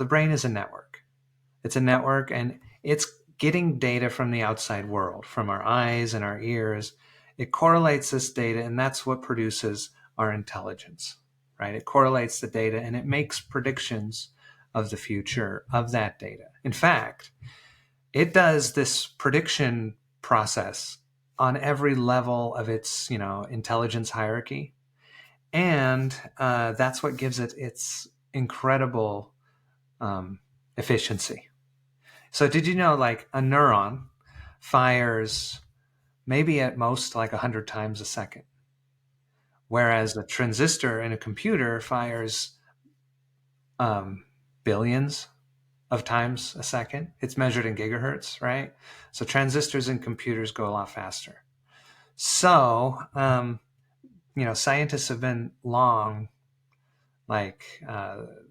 The brain is a network. It's a network, and it's getting data from the outside world, from our eyes and our ears. It correlates this data, and that's what produces our intelligence, right? It correlates the data and it makes predictions of the future of that data. In fact, it does this prediction process on every level of its, intelligence hierarchy, and that's what gives it its incredible efficiency. So, did you know, like, a neuron fires maybe at most like 100 times a second, whereas a transistor in a computer fires billions of times a second. It's measured in gigahertz, right? So transistors in computers go a lot faster. So, scientists have been long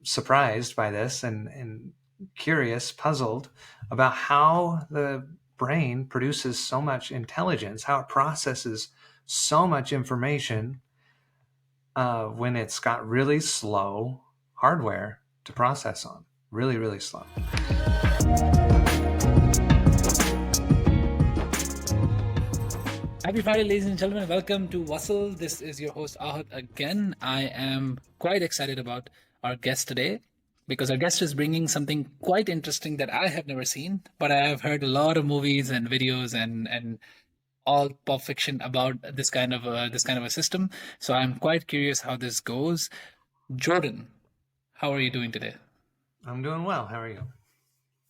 surprised by this and curious, puzzled about how the brain produces so much intelligence, how it processes so much information when it's got really slow hardware to process on. Really, really slow. Happy Friday, ladies and gentlemen. Welcome to Vasl. This is your host, Ahad, again. I am quite excited about our guest today because our guest is bringing something quite interesting that I have never seen, but I have heard a lot of movies and videos and all pop fiction about this kind of a system. So I'm quite curious how this goes. Jordan, how are you doing today? I'm doing well. How are you?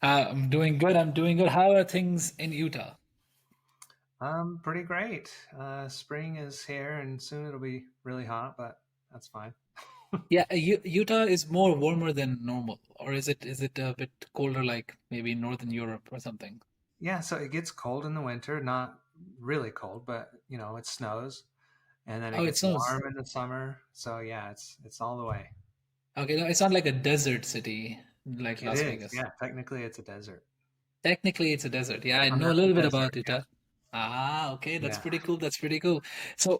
I'm doing good. I'm doing good. How are things in Utah? Pretty great. Spring is here, and soon it'll be really hot, but that's fine. Yeah, Utah is more warmer than normal, or is it a bit colder, like maybe Northern Europe or something? Yeah, so it gets cold in the winter, not really cold, but it snows, and then it Oh, it gets snows. warm in the summer. So yeah, it's all the way. Okay, no, it's not like a desert city like It Las is. Vegas. Yeah, technically it's a desert. Technically, it's a desert. Yeah, I know a Under the little bit desert. about Yeah. Utah. Ah, okay, that's Yeah. pretty cool. That's pretty cool. So,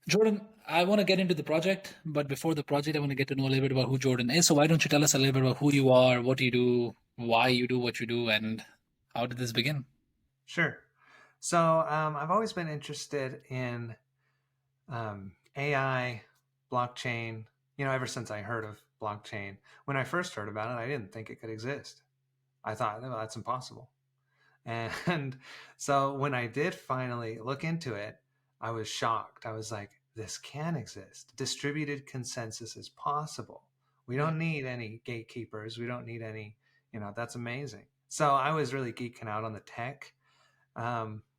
Jordan, I want to get into the project, but before the project, I want to get to know a little bit about who Jordan is. So, why don't you tell us a little bit about who you are, what you do, why you do what you do, and how did this begin? Sure. So I've always been interested in AI, blockchain. Ever since I heard of blockchain, when I first heard about it, I didn't think it could exist. I thought, no, that's impossible. And so when I did finally look into it, I was shocked. I was like, this can exist. Distributed consensus is possible. We Yeah. don't need any gatekeepers. We don't need any, that's amazing. So I was really geeking out on the tech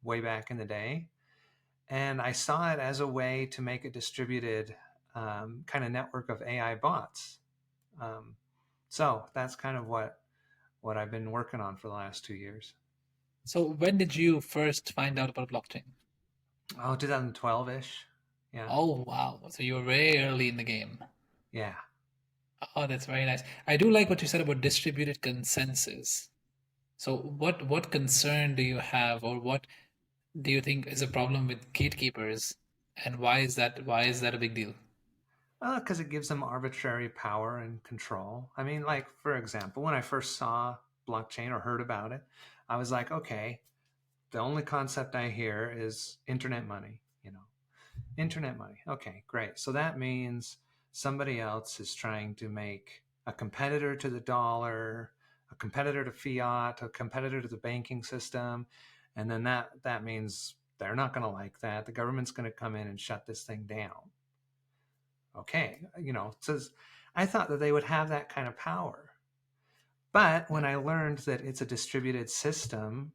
way back in the day. And I saw it as a way to make a distributed kind of network of AI bots. Um, so that's kind of what I've been working on for the last 2 years. So, when did you first find out about blockchain? Oh, 2012-ish. Yeah. Oh, wow. So you were very early in the game. Yeah. Oh, that's very nice. I do like what you said about distributed consensus. So what concern do you have, or what do you think is a problem with gatekeepers, and why is that a big deal? Because it gives them arbitrary power and control. I mean, like, for example, when I first saw blockchain or heard about it, I was like, okay, the only concept I hear is internet money. Internet money. Okay, great. So that means somebody else is trying to make a competitor to the dollar, a competitor to fiat, a competitor to the banking system, and then that means they're not going to like that. The government's going to come in and shut this thing down. Okay, so I thought that they would have that kind of power. But when Yeah. I learned that it's a distributed system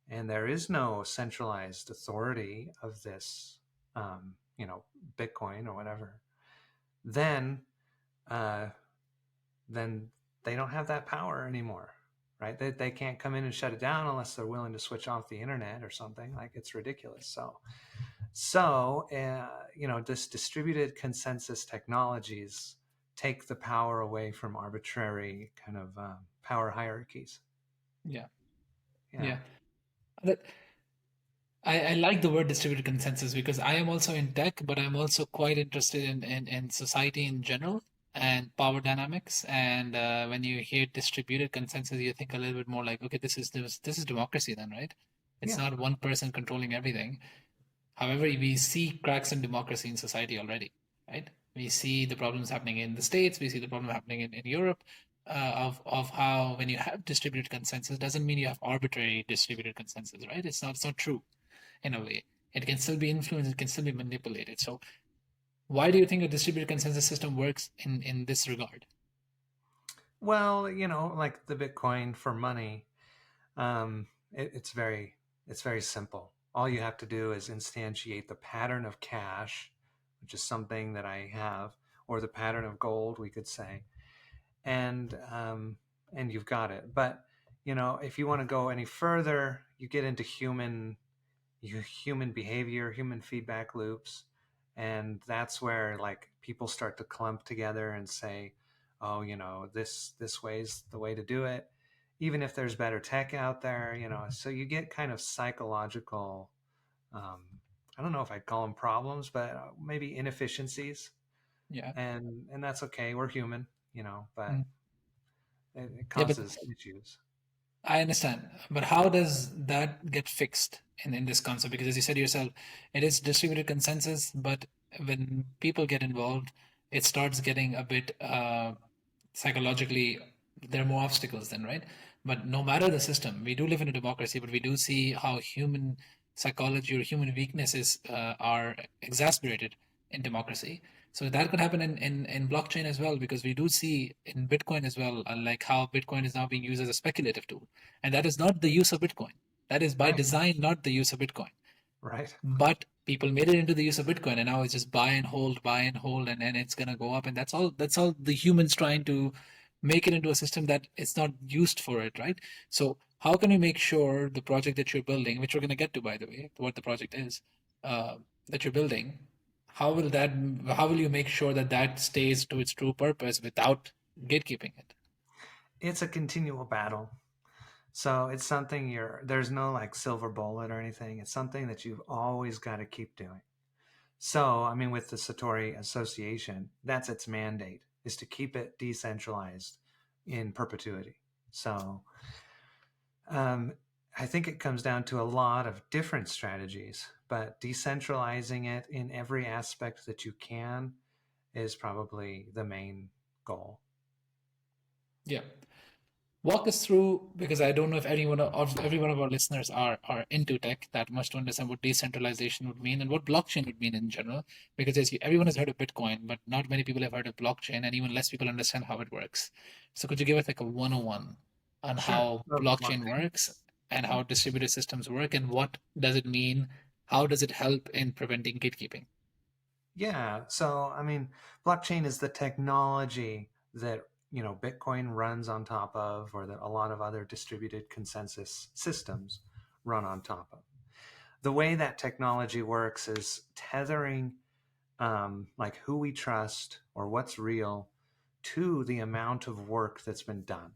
and there is no centralized authority of this, um, you know, Bitcoin or whatever, then uh, then they don't have that power anymore, right? They can't come in and shut it down unless they're willing to switch off the internet or something. Like, it's ridiculous. So this distributed consensus technologies take the power away from arbitrary kind of power hierarchies. Yeah. Yeah. Yeah. That, I like the word distributed consensus because I am also in tech, but I'm also quite interested in society in general. and power dynamics. And when you hear distributed consensus, you think a little bit more like, okay, this is democracy then, right? It's Yeah. not one person controlling everything. However, we see cracks in democracy in society already, right? We see the problems happening in the States, we see the problem happening in Europe, of how when you have distributed consensus doesn't mean you have arbitrary distributed consensus, right? It's not true in a way. It can still be influenced, it can still be manipulated. So why do you think a distributed consensus system works in this regard? Well, like the Bitcoin for money, it's very simple. All you have to do is instantiate the pattern of cash, which is something that I have, or the pattern of gold, we could say, and you've got it. But if you want to go any further, you get into human behavior, human feedback loops, and that's where like people start to clump together and say, "Oh, this way's the way to do it," even if there's better tech out there. So you get kind of psychological. Um, I don't know if I'd call them problems, but maybe inefficiencies, Yeah. and that's okay. We're human, but Mm. it Yeah, but causes issues. I understand, but how does that get fixed in this concept? Because as you said yourself, it is distributed consensus, but when people get involved, it starts getting a bit psychologically, there are more obstacles then, right? But no matter the system, we do live in a democracy, but we do see how human psychology or human weaknesses are exasperated in democracy. So that could happen in blockchain as well, because we do see in Bitcoin as well, like how Bitcoin is now being used as a speculative tool. And that is not the use of Bitcoin. That is by Right, design not the use of Bitcoin. right. But people made it into the use of Bitcoin, and now it's just buy and hold, and then it's gonna go up. And that's all the humans trying to make it into a system that it's not used for it, right? So how can we make sure the project that you're building, which we're gonna get to by the way, what the project is, uh, that you're building, how will that how will you make sure that that stays to its true purpose without gatekeeping it? It's a continual battle. So it's something there's no like silver bullet or anything. It's something that you've always got to keep doing. So, I mean, with the Satori Association, that's its mandate is to keep it decentralized in perpetuity. So, um, I think it comes down to a lot of different strategies, but decentralizing it in every aspect that you can is probably the main goal. Yeah. Walk us through, because I don't know if every one of our listeners are into tech that much to understand what decentralization would mean and what blockchain would mean in general. Because everyone has heard of Bitcoin, but not many people have heard of blockchain, and even less people understand how it works. So could you give us like a 101 on Sure. how Of blockchain blockchain. works and how distributed systems work, and what does it mean? How does it help in preventing gatekeeping? Yeah. So, I mean, blockchain is the technology that, Bitcoin runs on top of, or that a lot of other distributed consensus systems run on top of. The way that technology works is tethering, like who we trust or what's real to the amount of work that's been done.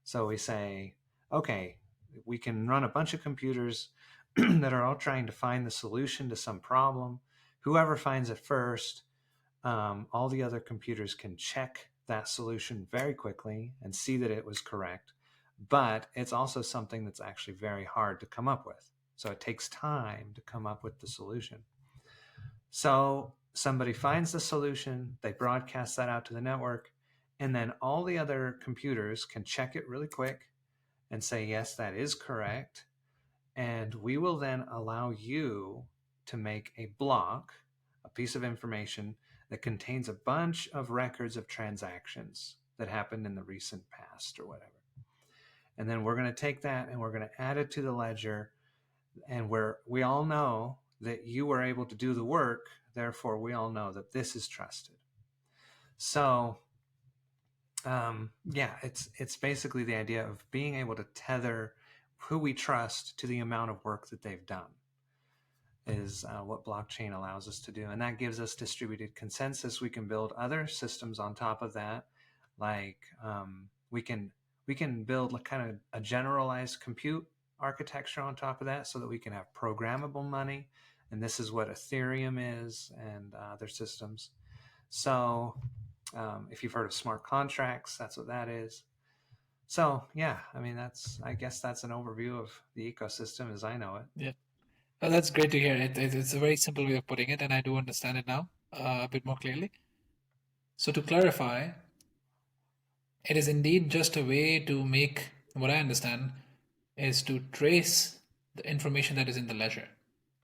So we say, okay, we can run a bunch of computers that are all trying to find the solution to some problem. Whoever finds it first, all the other computers can check that solution very quickly and see that it was correct. But it's also something that's actually very hard to come up with. So it takes time to come up with the solution. So somebody finds the solution, they broadcast that out to the network, and then all the other computers can check it really quick and say, yes, that is correct. And we will then allow you to make a block, a piece of information that contains a bunch of records of transactions that happened in the recent past or whatever. And then we're going to take that and we're going to add it to the ledger. And we all know that you were able to do the work. Therefore, we all know that this is trusted. So, yeah, it's basically the idea of being able to tether who we trust to the amount of work that they've done is what blockchain allows us to do. And that gives us distributed consensus. We can build other systems on top of that. Like we can build like kind of a generalized compute architecture on top of that so that we can have programmable money. And this is what Ethereum is and other systems. So If you've heard of smart contracts, that's what that is. So yeah, I mean, I guess that's an overview of the ecosystem as I know it. Yeah. Well, that's great to hear. It's a very simple way of putting it, and I do understand it now a bit more clearly. So, to clarify, it is indeed just a way to make what I understand is to trace the information that is in the ledger,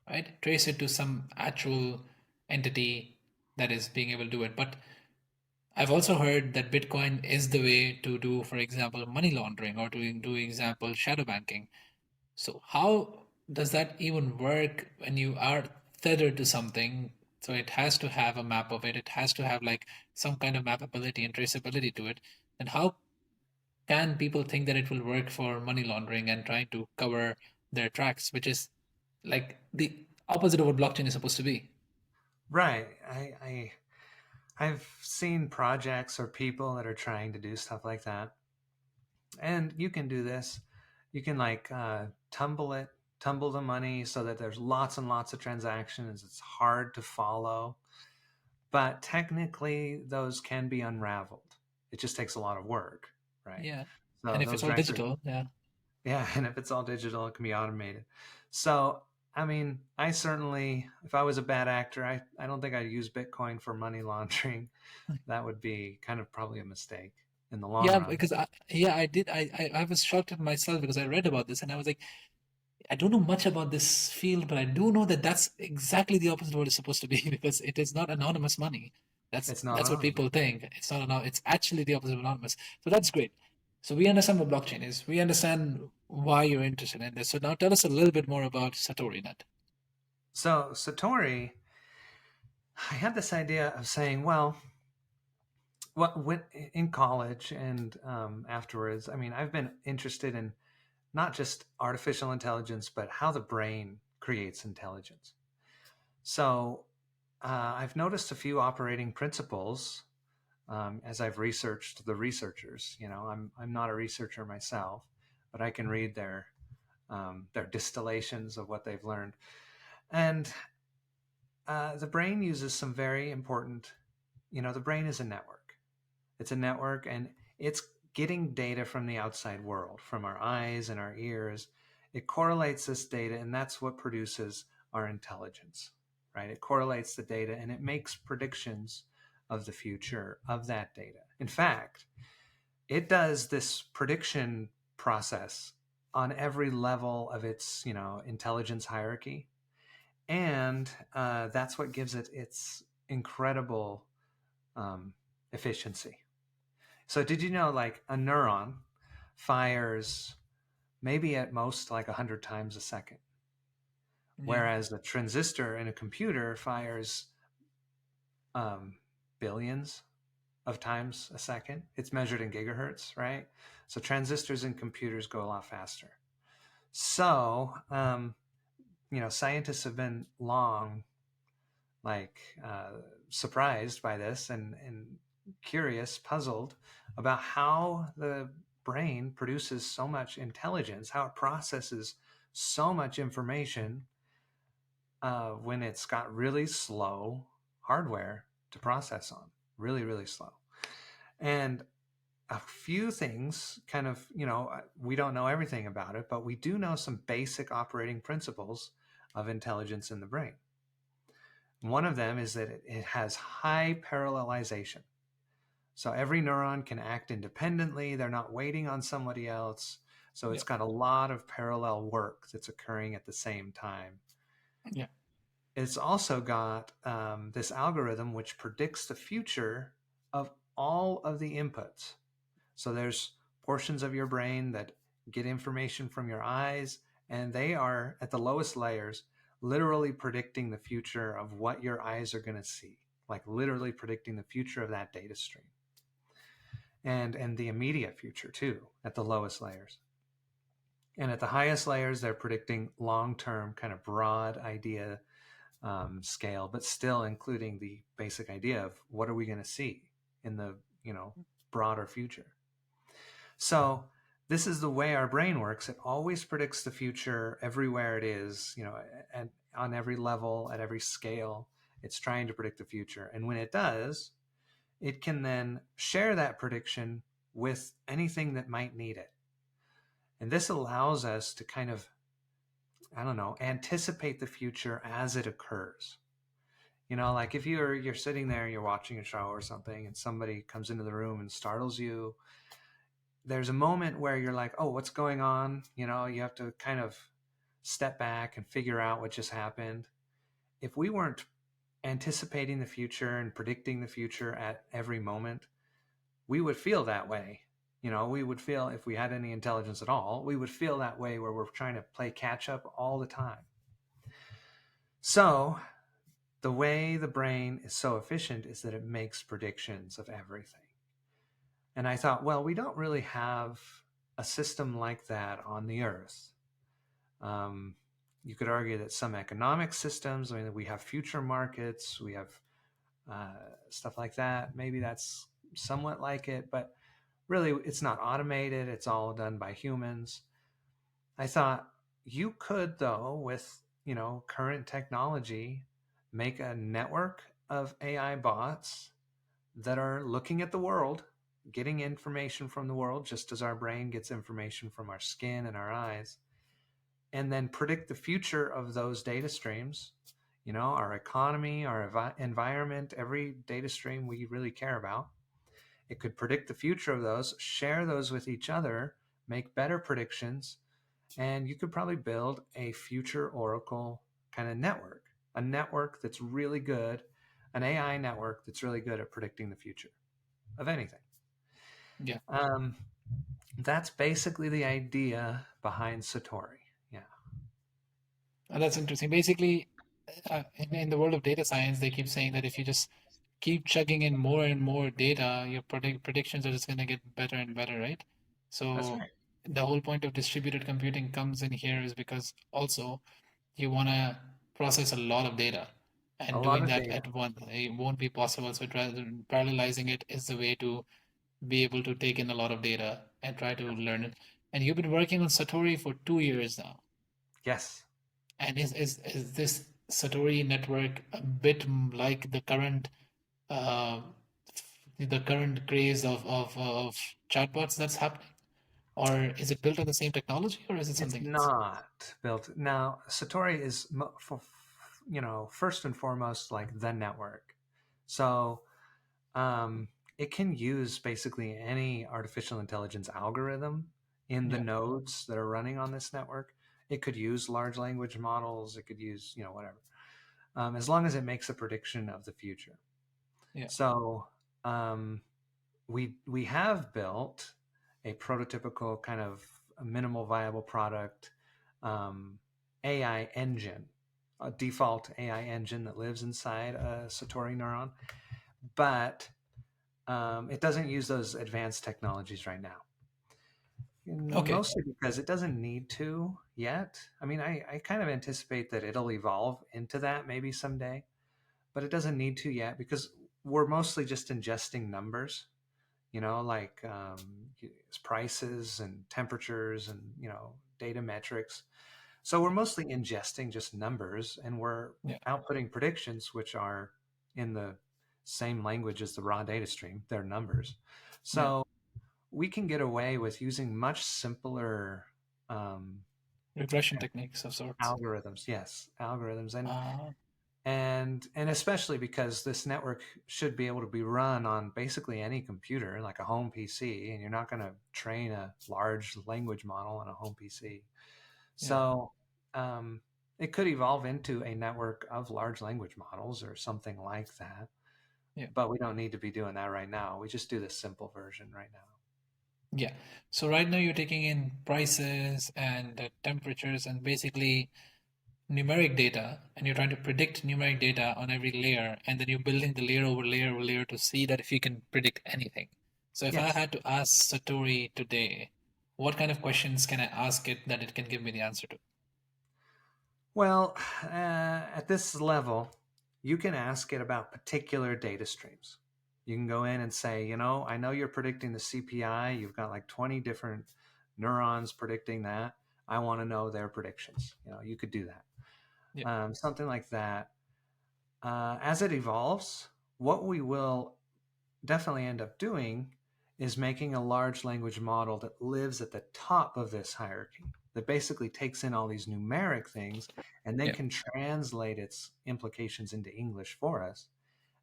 right? Trace it to some actual entity that is being able to do it. But I've also heard that Bitcoin is the way to do, for example, money laundering or to do example shadow banking. So how does that even work when you are tethered to something? So it has to have a map of it. It has to have like some kind of mapability and traceability to it. And how can people think that it will work for money laundering and trying to cover their tracks, which is like the opposite of what blockchain is supposed to be? Right. I've seen projects or people that are trying to do stuff like that, and you can do this. You can like tumble the money so that there's lots and lots of transactions. It's hard to follow, but technically those can be unraveled. It just takes a lot of work, right? Yeah. And So if it's those all records, digital, yeah. yeah, and if it's all digital, it can be automated. So I mean, I certainly, if I was a bad actor, I don't think I'd use Bitcoin for money laundering. That would be kind of probably a mistake in the long Yeah, run. because I did. I was shocked at myself because I read about this and I was like, I don't know much about this field, but I do know that that's exactly the opposite of what it's supposed to be because it is not anonymous money. It's not That's what anonymous. people think. It's not anonymous. It's actually the opposite of anonymous. So that's great. So we understand what blockchain is. We understand why you're interested in this. So now tell us a little bit more about SatoriNet. So Satori, I had this idea of saying, well, what when in college and afterwards, I mean, I've been interested in not just artificial intelligence, but how the brain creates intelligence. So I've noticed a few operating principles as I've researched the researchers. You know, I'm not a researcher myself, but I can read their distillations of what they've learned. And the brain uses some very important, the brain is a network. It's a network and it's getting data from the outside world, from our eyes and our ears. It correlates this data, and that's what produces our intelligence, right? It correlates the data and it makes predictions of the future of that data. In fact, it does this prediction process on every level of its, intelligence hierarchy, and that's what gives it its incredible um, efficiency. So, did you know like a neuron fires maybe at most like 100 times a second, Yeah. whereas a transistor in a computer fires um, billions of times a second? It's measured in gigahertz, right? So, transistors in computers go a lot faster. So, scientists have been long like surprised by this and curious, puzzled about how the brain produces so much intelligence, how it processes so much information when it's got really slow hardware to process on, really, really slow. And a few things kind of, we don't know everything about it, but we do know some basic operating principles of intelligence in the brain. One of them is that it has high parallelization. So every neuron can act independently. They're not waiting on somebody else. So Yeah. it's got a lot of parallel work that's occurring at the same time. Yeah. It's also got this algorithm which predicts the future of all of the inputs. So there's portions of your brain that get information from your eyes, and they are at the lowest layers, literally predicting the future of what your eyes are going to see, like literally predicting the future of that data stream, and the immediate future too, at the lowest layers. And at the highest layers, they're predicting long-term, kind of broad idea scale, but still including the basic idea of what are we going to see in the broader future. So this is the way our brain works. It always predicts the future everywhere it is, and on every level, at every scale. It's trying to predict the future. And when it does, it can then share that prediction with anything that might need it. And this allows us to kind of, I don't know, anticipate the future as it occurs. Like if you're sitting there, you're watching a show or something, and somebody comes into the room and startles you, there's a moment where you're like, oh, what's going on? You have to kind of step back and figure out what just happened. If we weren't anticipating the future and predicting the future at every moment, we would feel that way. We would feel, if we had any intelligence at all, we would feel that way where we're trying to play catch up all the time. So the way the brain is so efficient is that it makes predictions of everything. And I thought, well, we don't really have a system like that on the earth. Um, you could argue that some economic systems, I mean, we have future markets, we have stuff like that. Maybe that's somewhat like it, but really it's not automated. It's all done by humans. I thought you could, though, with, current technology, make a network of AI bots that are looking at the world, getting information from the world, just as our brain gets information from our skin and our eyes, and then predict the future of those data streams, our economy, our environment, every data stream we really care about. It could predict the future of those, share those with each other, make better predictions, and you could probably build a future oracle kind of network, a network that's really good, an AI network that's really good at predicting the future of anything. Yeah. That's basically the idea behind Satori. Yeah. That's interesting. Basically, in the world of data science, they keep saying that if you just keep chugging in more and more data, your predictions are just going to get better and better, right? That's So right. the whole point of distributed computing comes in here is because also you want to process a lot of data, A and lot doing of that data. at one it won't be possible. So parallelizing it is the way to be able to take in a lot of data and try to learn it. And you've been working on Satori for 2 years now. Yes. And is this Satori network a bit like uh, the current craze of chatbots that's happening, or is it built on the same technology, or is it It's something else? not built. Now, Satori is, first and foremost, like the network. So um, it can use basically any artificial intelligence algorithm in the Yeah, nodes that are running on this network. It could use large language models. It could use, whatever, as long as it makes a prediction of the future. yeah. So um, we have built a prototypical kind of minimal viable product um, AI engine, a default AI engine that lives inside a Satori neuron, but it doesn't use those advanced technologies right now. Okay. Mostly because it doesn't need to yet. I mean, I kind of anticipate that it'll evolve into that maybe someday, but it doesn't need to yet because we're mostly just ingesting numbers, like prices and temperatures and, data metrics. So we're mostly ingesting just numbers and we're Yeah, outputting predictions, which are in the same language as the raw data stream. They're numbers. yeah. So we can get away with using much simpler um, Regression techniques of sorts. algorithms. Yes, algorithms, and Uh, and especially because this network should be able to be run on basically any computer, like a home PC, and you're not going to train a large language model on a home PC. yeah, So um, it could evolve into a network of large language models or something like that. yeah, But we don't need to be doing that right now. We just do the simple version right now. yeah. So right now you're taking in prices and temperatures and basically numeric data, and you're trying to predict numeric data on every layer, and then you're building the layer over layer over layer to see that if you can predict anything. So if I Yes. had to ask Satori today, what kind of questions can I ask it that it can give me the answer to? Well, at this level, you can ask it about particular data streams. You can go in and say, I know you're predicting the CPI. You've got like 20 different neurons predicting that. I want to know their predictions. You could do that. Yeah, Something like that. As it evolves, what we will definitely end up doing is making a large language model that lives at the top of this hierarchy, that basically takes in all these numeric things and then Yeah, can translate its implications into English for us.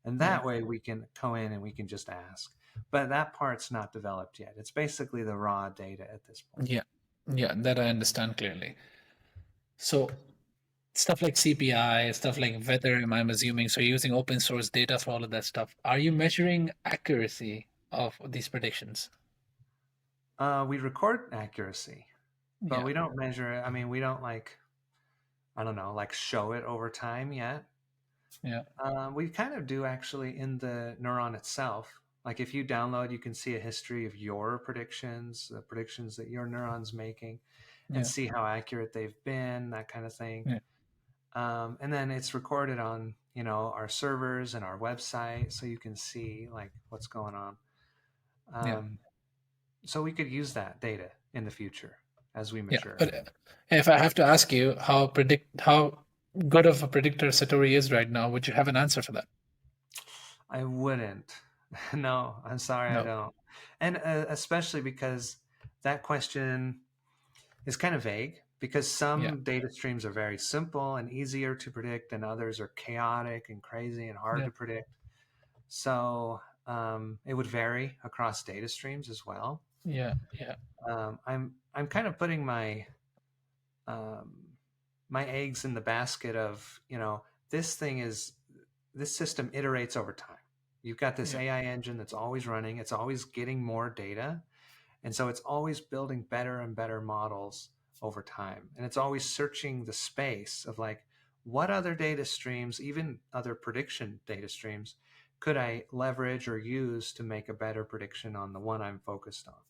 And yeah, that way we can go in and we can just ask. But that part's not developed yet. It's basically the raw data at this point. yeah, yeah. That I understand clearly. So stuff like CPI, stuff like weather, I'm assuming. So you're using open source data for all of that stuff. Are you measuring accuracy of these predictions? We record accuracy, but Yeah, we don't measure it. I mean, we don't like, I don't know, like show it over time yet. yeah, We kind of do actually in the neuron itself. Like if you download, you can see a history of your predictions, the predictions that your neuron's making, and yeah, see how accurate they've been, that kind of thing. yeah, And then it's recorded on, our servers and our website, so you can see like what's going on. yeah, Um, so we could use that data in the future as we yeah. mature. But if I have to ask you how good of a predictor Satori is right now, would you have an answer for that? I wouldn't. No, I'm sorry, I No. don't. And especially because that question is kind of vague, because Yeah, some data streams are very simple and easier to predict, and others are chaotic and crazy and hard yeah, to predict. So it would vary across data streams as well. yeah, yeah. I'm kind of putting um, my eggs in the basket of, this thing is this system iterates over time. You've got this Yeah. AI engine that's always running, it's always getting more data. And so it's always building better and better models over time. And it's always searching the space of like, what other data streams, even other prediction data streams, could I leverage or use to make a better prediction on the one I'm focused on? Yeah.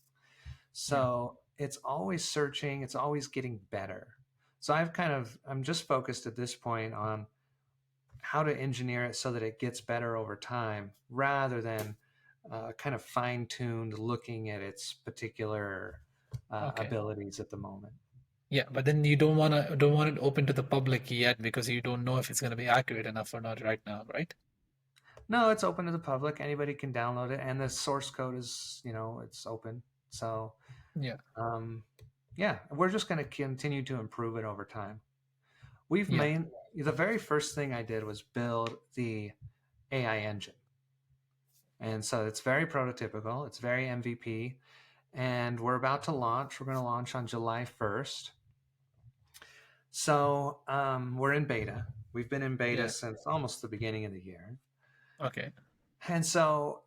So it's always searching, it's always getting better. So I'm just focused at this point on how to engineer it so that it gets better over time rather than kind of fine tuned looking at its particular Okay. abilities at the moment. Yeah, but then you don't want it open to the public yet because you don't know if it's going to be accurate enough or not right now, right? No, it's open to the public. Anybody can download it, and the source code is, it's open. So, Yeah. um, yeah, we're just going to continue to improve it over time. We've Yeah. made the very first thing I did was build the AI engine. And so it's very prototypical, it's very MVP, and we're about to launch. We're going to launch on July 1st. So we're in beta. We've been in beta Yeah. since almost the beginning of the year. Okay. And so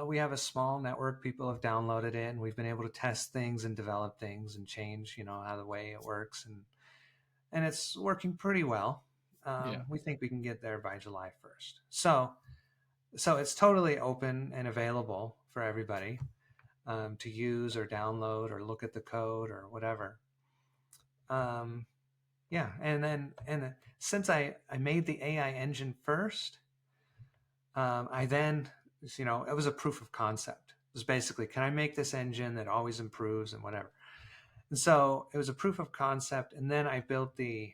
we have a small network. People have downloaded it, and we've been able to test things and develop things and change, how the way it works. And it's working pretty well. Yeah. We think we can get there by July 1st. So it's totally open and available for everybody to use or download or look at the code or whatever. Um, yeah, and since I made the AI engine first, I then it was a proof of concept. It was basically, can I make this engine that always improves and whatever. And so it was a proof of concept, and then I built the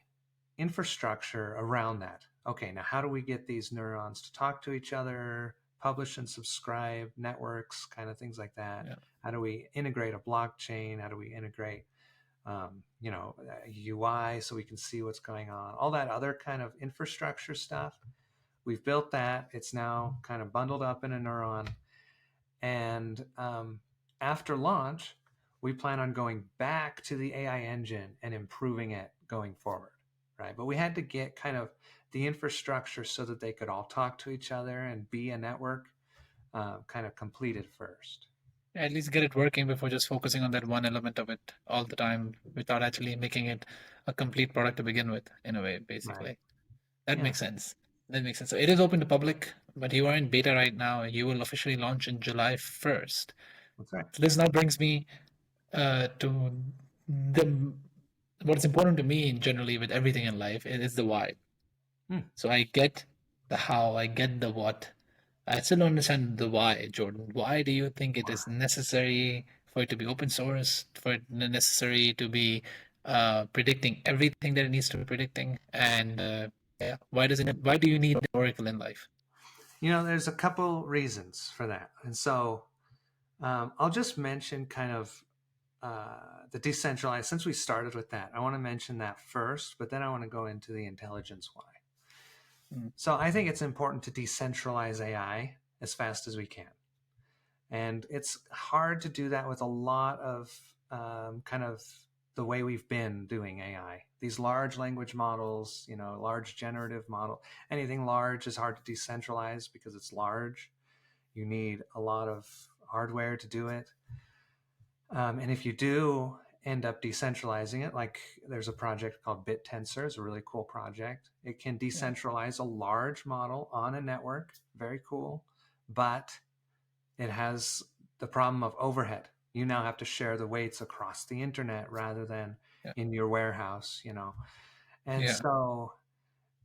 infrastructure around that. Okay, now how do we get these neurons to talk to each other, publish and subscribe networks, kind of things like that? Yeah. How do we integrate a blockchain? How do we integrate, UI so we can see what's going on? All that other kind of infrastructure stuff. We've built that. It's now kind of bundled up in a neuron. And after launch, we plan on going back to the AI engine and improving it going forward, right? But we had to get kind of the infrastructure so that they could all talk to each other and be a network kind of completed first. At least get it working before just focusing on that one element of it all the time without actually making it a complete product to begin with, in a way, Right. basically. That Yeah, makes sense. That makes sense. So it is open to public, but you are in beta right now. You will officially launch in July 1st. that's right. So this now brings me to the what's important to me generally with everything in life is the why. Hmm. So I get the how, I get the what. I still don't understand the why, Jordan. Why do you think it is necessary for it to be open source, for it necessary to be predicting everything that it needs to be predicting? And yeah, why do you need an oracle in life? There's a couple reasons for that. And so I'll just mention kind of the decentralized, since we started with that, I want to mention that first, but then I want to go into the intelligence why. Mm. So I think it's important to decentralize AI as fast as we can. And it's hard to do that with a lot of kind of the way we've been doing AI. These large language models, large generative model, anything large is hard to decentralize because it's large. You need a lot of hardware to do it. And if you do end up decentralizing it, like there's a project called BitTensor, it's a really cool project. It can Yeah. decentralize a large model on a network, very cool, but it has the problem of overhead. You now have to share the weights across the internet rather than Yeah. in your warehouse. And Yeah. so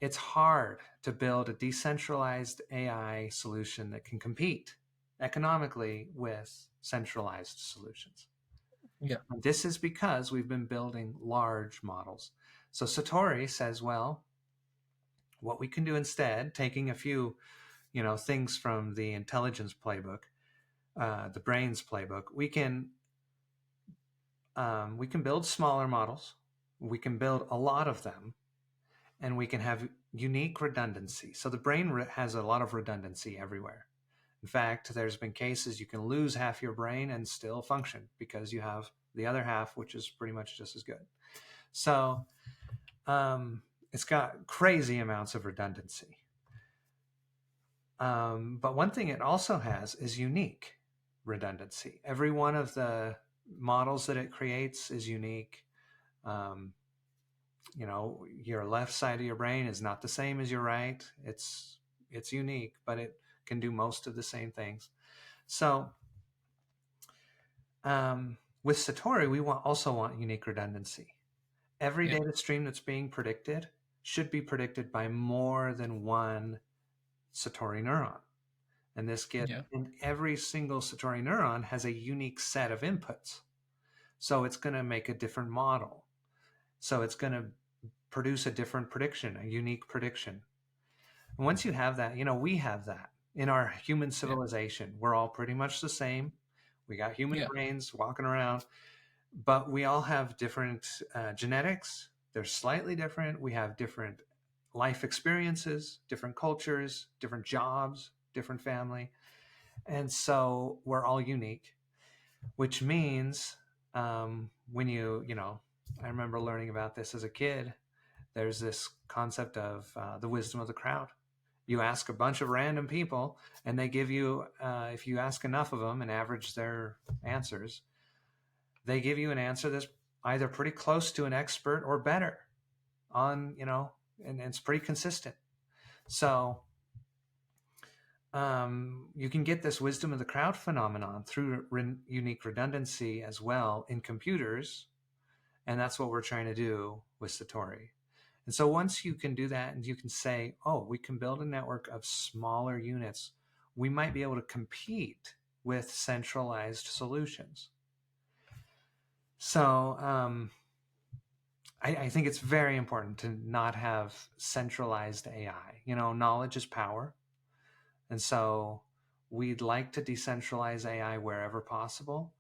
it's hard to build a decentralized AI solution that can compete economically with centralized solutions. Yeah. And this is because we've been building large models. So Satori says, well, what we can do instead, taking a few, things from the intelligence playbook, the brains playbook, we can build smaller models. We can build a lot of them, and we can have unique redundancy. So the brain has a lot of redundancy everywhere. In fact, there's been cases you can lose half your brain and still function because you have the other half, which is pretty much just as good. So it's got crazy amounts of redundancy. But one thing it also has is unique redundancy. Every one of the models that it creates is unique. Um, your left side of your brain is not the same as your right. It's unique, but it can do most of the same things. So with Satori, we also want unique redundancy. Every Yeah. data stream that's being predicted should be predicted by more than one Satori neuron. Yeah. And every single Satori neuron has a unique set of inputs. So it's going to make a different model. So it's going to produce a different prediction, a unique prediction. And once you have that, we have that in our human Yeah. civilization. We're all pretty much the same. We got human Yeah. brains walking around, but we all have different genetics. They're slightly different. We have different life experiences, different cultures, different jobs, different family. And so we're all unique, which means when I remember learning about this as a kid, there's this concept of the wisdom of the crowd. You ask a bunch of random people, and they give you, if you ask enough of them and average their answers, they give you an answer that's either pretty close to an expert or better and it's pretty consistent. So you can get this wisdom of the crowd phenomenon through unique redundancy as well in computers. And that's what we're trying to do with Satori. And so once you can do that and you can say, oh, we can build a network of smaller units, we might be able to compete with centralized solutions. So I think it's very important to not have centralized AI. Knowledge is power. And so we'd like to decentralize AI wherever possible.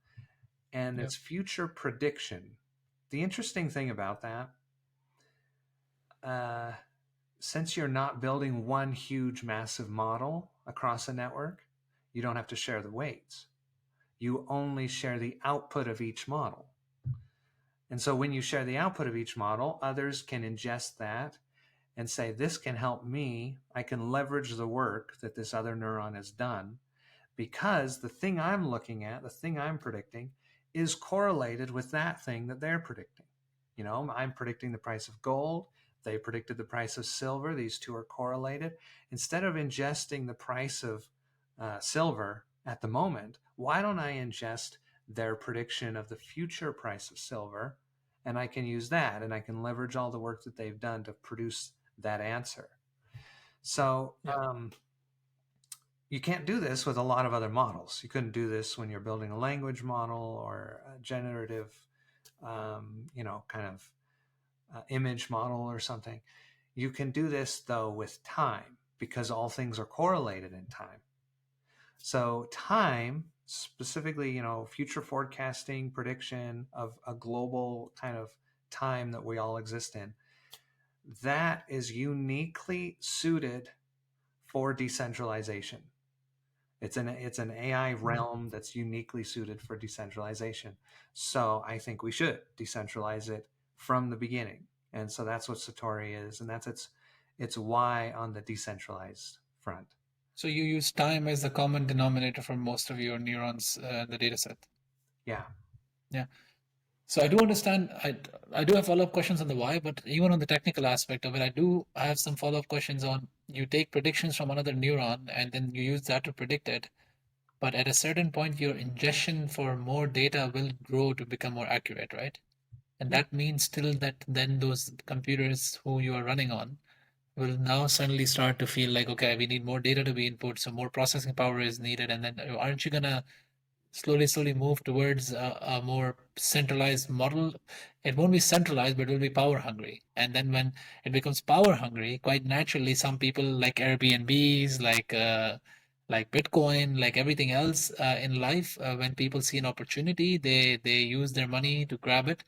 And Yeah. its future prediction. The interesting thing about that, uh, since you're not building one huge, massive model across a network, you don't have to share the weights. You only share the output of each model. And so when you share the output of each model, others can ingest that and say, this can help me. I can leverage the work that this other neuron has done because the thing I'm looking at, the thing I'm predicting, is correlated with that thing that they're predicting. I'm predicting the price of gold. They predicted the price of silver. These two are correlated. Instead of ingesting the price of silver at the moment, why don't I ingest their prediction of the future price of silver? And I can use that and I can leverage all the work that they've done to produce that answer. So Yeah. you can't do this with a lot of other models. You couldn't do this when you're building a language model or a generative, kind of image model or something. You can do this though with time. because all things are correlated in time. So time, specifically, future forecasting, prediction of a global kind of time that we all exist in, that is uniquely suited for decentralization. It's an AI realm that's uniquely suited for decentralization. So I think we should decentralize it from the beginning. And so that's what Satori is, and that's its why on the decentralized front. So you use time as the common denominator for most of your neurons in the data set. Yeah. Yeah. So I do understand. I do have follow up questions on the why, but even on the technical aspect of it, I have some follow up questions on you take predictions from another neuron and then you use that to predict it. But at a certain point, your ingestion for more data will grow to become more accurate, right? And Yeah. that means still that then those computers who you are running on will now suddenly start to feel like, okay, we need more data to be input, so more processing power is needed. And then aren't you gonna slowly move towards a more centralized model? It won't be centralized, but it will be power hungry. And then when it becomes power hungry, quite naturally, some people like Airbnbs, like Bitcoin, like everything else in life, when people see an opportunity, they use their money to grab it.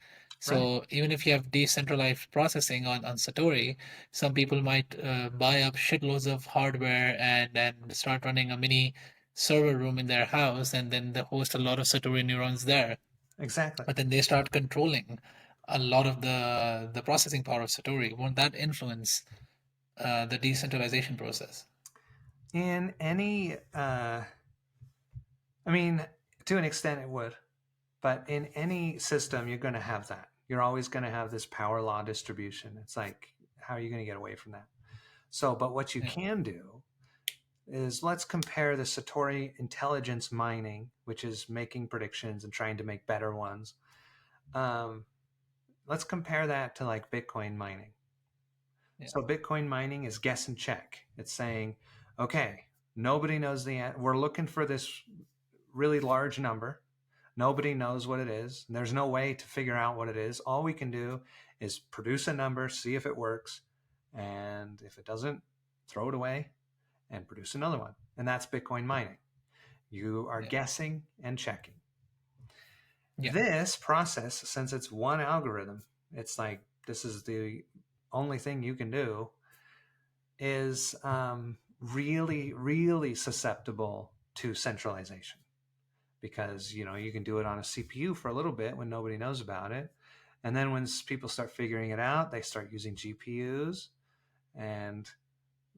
Right. So even if you have decentralized processing on Satori, some people might buy up shitloads of hardware and then start running a mini server room in their house, and then they host a lot of Satori neurons there. Exactly. But then they start controlling a lot of the processing power of Satori. Won't that influence the decentralization process? In any, I mean, to an extent it would, but in any system, you're going to have that. You're always going to have this power law distribution. It's like, how are you going to get away from that? So, but what you Yeah, can do is let's compare the Satori intelligence mining, which is making predictions and trying to make better ones. Um, let's compare that to like Bitcoin mining. yeah, So Bitcoin mining is guess and check. It's saying, okay, nobody knows the answer. We're looking for this really large number. Nobody knows what it is. And there's no way to figure out what it is. All we can do is produce a number, see if it works, and if it doesn't, throw it away and produce another one. And that's Bitcoin mining. You are yeah, guessing and checking. yeah, This process, since it's one algorithm, it's like this is the only thing you can do, is really, really susceptible to centralization because you can do it on a CPU for a little bit when nobody knows about it, and then when people start figuring it out, they start using GPUs, and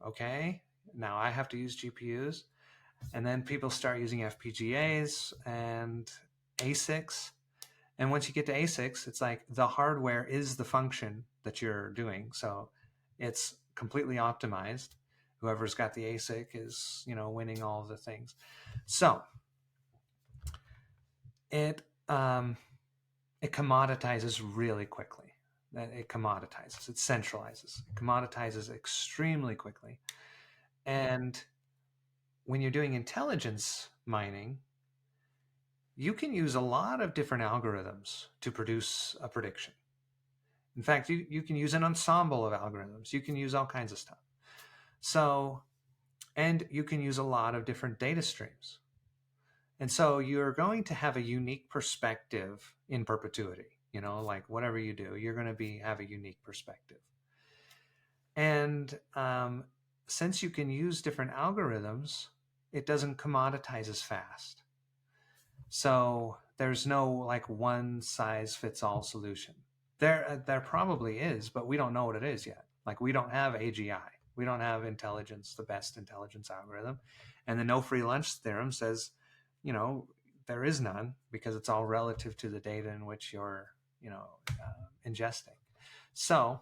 okay, now I have to use GPUs, and then people start using FPGAs and ASICs. And once you get to ASICs, it's like the hardware is the function that you're doing. So it's completely optimized. Whoever's got the ASIC is, winning all of the things. So it it commoditizes really quickly. It commoditizes. It centralizes. It commoditizes extremely quickly. yeah, And when you're doing intelligence mining, you can use a lot of different algorithms to produce a prediction. In fact, you can use an ensemble of algorithms. You can use all kinds of stuff. So, and you can use a lot of different data streams. And so you're going to have a unique perspective in perpetuity. Like whatever you do, you're going to have a unique perspective. And since you can use different algorithms, it doesn't commoditize as fast. So there's no like one size fits all solution. There probably is, but we don't know what it is yet. Like we don't have AGI. We don't have intelligence, the best intelligence algorithm. And the no free lunch theorem says, there is none because it's all relative to the data in which you're, ingesting. So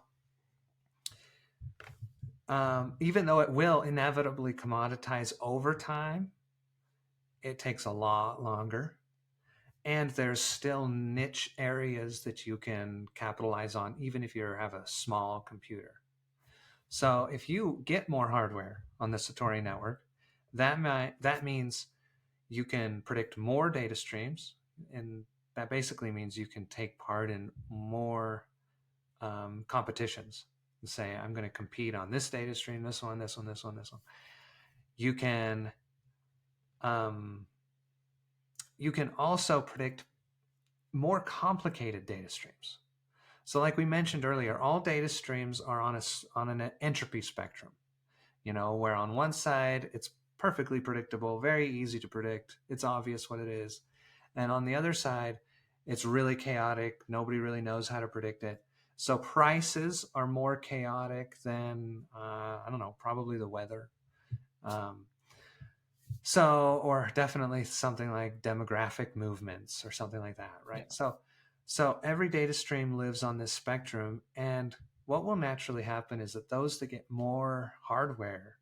even though it will inevitably commoditize over time, it takes a lot longer. And there's still niche areas that you can capitalize on, even if you have a small computer. So if you get more hardware on the Satori network, that means you can predict more data streams, and that basically means you can take part in more competitions. and say, I'm going to compete on this data stream, this one, this one, this one, this one. You can um, you can also predict more complicated data streams. So, like we mentioned earlier, all data streams are on an entropy spectrum. Where on one side it's perfectly predictable, very easy to predict, it's obvious what it is, and on the other side, it's really chaotic. Nobody really knows how to predict it. So prices are more chaotic than I don't know, probably the weather. Um, or definitely something like demographic movements or something like that, Yeah. right? So every data stream lives on this spectrum, and what will naturally happen is that those that get more hardware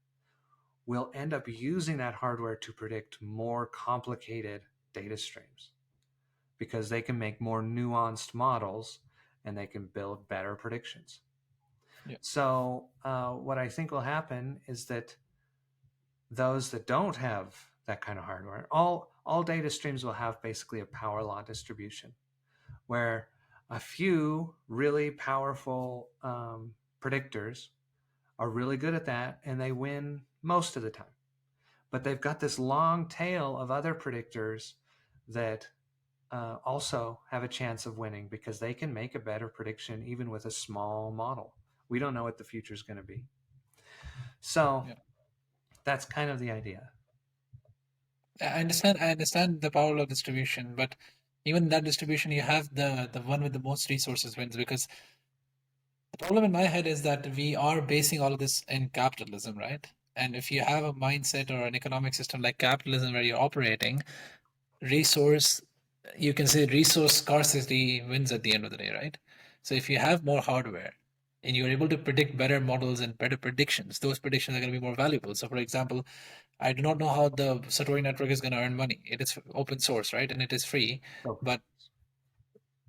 will end up using that hardware to predict more complicated data streams because they can make more nuanced models and they can build better predictions. Yeah. So what I think will happen is that those that don't have that kind of hardware, all data streams will have basically a power law distribution where a few really powerful predictors are really good at that and they win most of the time. But they've got this long tail of other predictors that also have a chance of winning because they can make a better prediction even with a small model. We don't know what the future is going to be. So Yeah. that's kind of the idea. I understand the power law distribution, but even that distribution, you have the one with the most resources wins, because the problem in my head is that we are basing all of this in capitalism, right? And if you have a mindset or an economic system like capitalism where you're operating, resource, you can say resource scarcity wins at the end of the day, right? So if you have more hardware and you're able to predict better models and better predictions, those predictions are going to be more valuable. So, for example, I do not know how the Satori network is going to earn money. It is open source, right? And it is free, So, but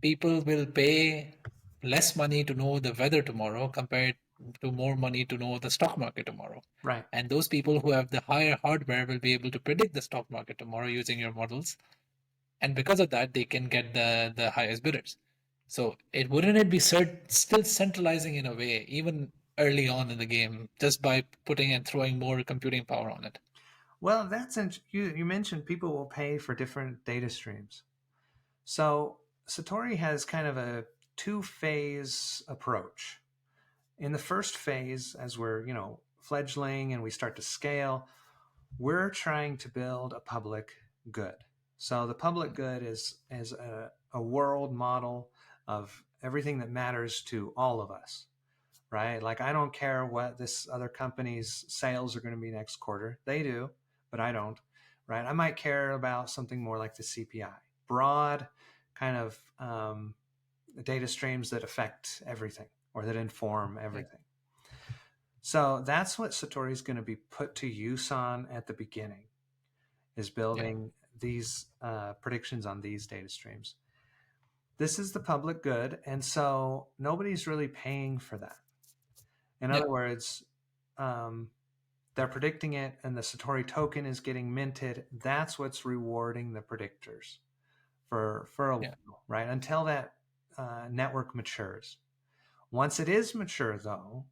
people will pay less money to know the weather tomorrow compared to more money to know the stock market tomorrow. right. And those people who have the higher hardware will be able to predict the stock market tomorrow using your models, and because of that they can get the highest bidders. So it wouldn't it be still centralizing in a way, even early on in the game, just by putting and throwing more computing power on it? Well, you mentioned people will pay for different data streams. So Satori has kind of a two-phase approach. In the first phase, as we're, fledgling and we start to scale, we're trying to build a public good. So the public good is a world model of everything that matters to all of us, right? Like I don't care what this other company's sales are going to be next quarter. They do, but I don't, right? I might care about something more like the CPI, broad kind of data streams that affect everything or that inform Yeah. everything. So that's what Satori is going to be put to use on at the beginning, is Yeah. building these predictions on these data streams. This is the public good, and so nobody's really paying for that. In Yeah. other words, um, they're predicting it, and the Satori token is getting minted. That's what's rewarding the predictors for a Yeah. while, right? Until that network matures. Once it is mature, though,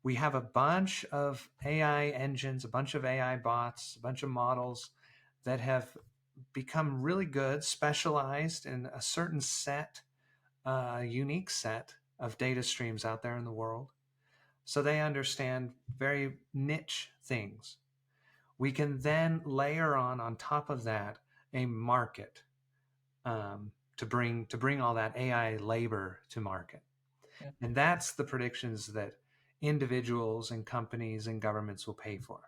we have a bunch of AI engines, a bunch of AI bots, a bunch of models that have become really good, specialized in a certain set, unique set of data streams out there in the world. So they understand very niche things. We can then layer on top of that a market to bring all that AI labor to market. Yeah. And that's the predictions that individuals and companies and governments will pay for.